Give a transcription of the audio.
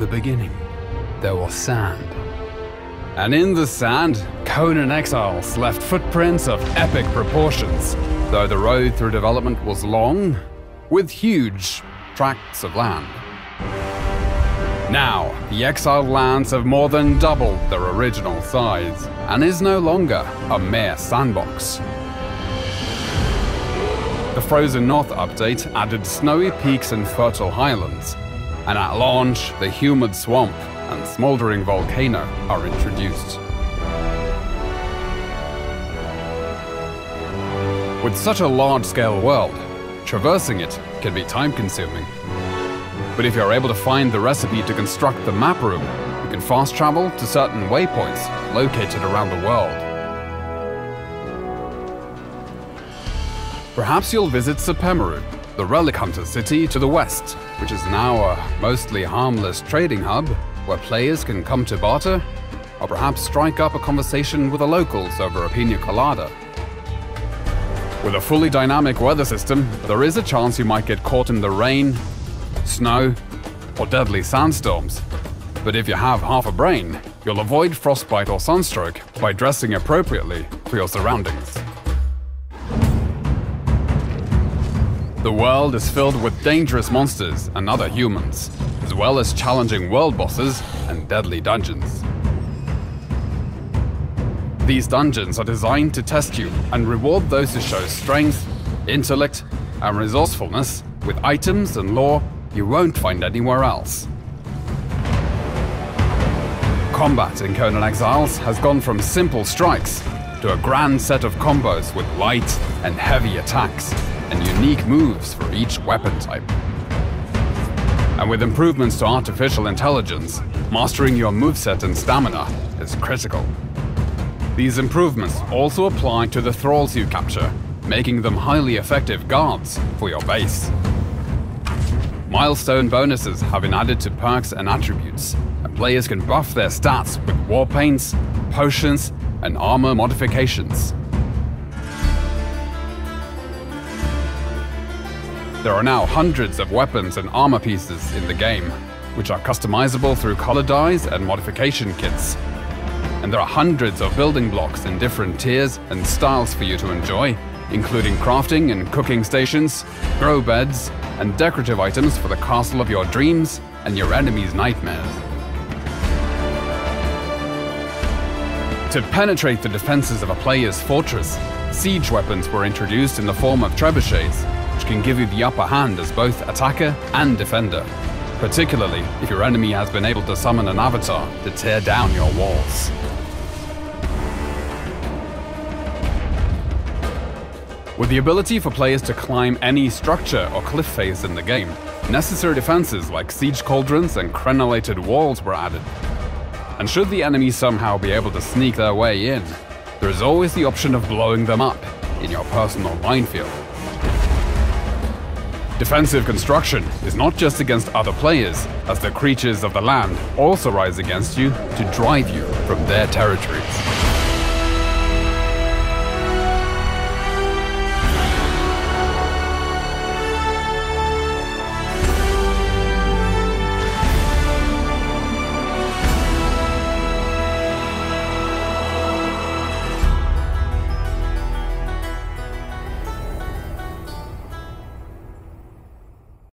the beginning, there was sand. And in the sand, Conan Exiles left footprints of epic proportions, though the road through development was long, with huge tracts of land. Now, the exiled lands have more than doubled their original size, and is no longer a mere sandbox. The Frozen North update added snowy peaks and fertile highlands, and at launch, the humid swamp and smoldering volcano are introduced. With such a large-scale world, traversing it can be time-consuming. But if you're able to find the recipe to construct the map room, you can fast travel to certain waypoints located around the world. Perhaps you'll visit Sepemeru, the relic hunter city to the west, which is now a mostly harmless trading hub where players can come to barter, or perhaps strike up a conversation with the locals over a pina colada. With a fully dynamic weather system, there is a chance you might get caught in the rain, snow, or deadly sandstorms. But if you have half a brain, you'll avoid frostbite or sunstroke by dressing appropriately for your surroundings. The world is filled with dangerous monsters and other humans, as well as challenging world bosses and deadly dungeons. These dungeons are designed to test you and reward those who show strength, intellect, and resourcefulness with items and lore you won't find anywhere else. Combat in Conan Exiles has gone from simple strikes to a grand set of combos with light and heavy attacks and unique moves for each weapon type. And with improvements to artificial intelligence, mastering your moveset and stamina is critical. These improvements also apply to the thralls you capture, making them highly effective guards for your base. Milestone bonuses have been added to perks and attributes, and players can buff their stats with war paints, potions, and armor modifications. There are now hundreds of weapons and armor pieces in the game, which are customizable through color dyes and modification kits. And there are hundreds of building blocks in different tiers and styles for you to enjoy, including crafting and cooking stations, grow beds, and decorative items for the castle of your dreams and your enemy's nightmares. To penetrate the defenses of a player's fortress, siege weapons were introduced in the form of trebuchets, which can give you the upper hand as both attacker and defender, particularly if your enemy has been able to summon an avatar to tear down your walls. With the ability for players to climb any structure or cliff face in the game, necessary defenses like siege cauldrons and crenellated walls were added. And should the enemy somehow be able to sneak their way in, there is always the option of blowing them up in your personal minefield. Defensive construction is not just against other players, as the creatures of the land also rise against you to drive you from their territories.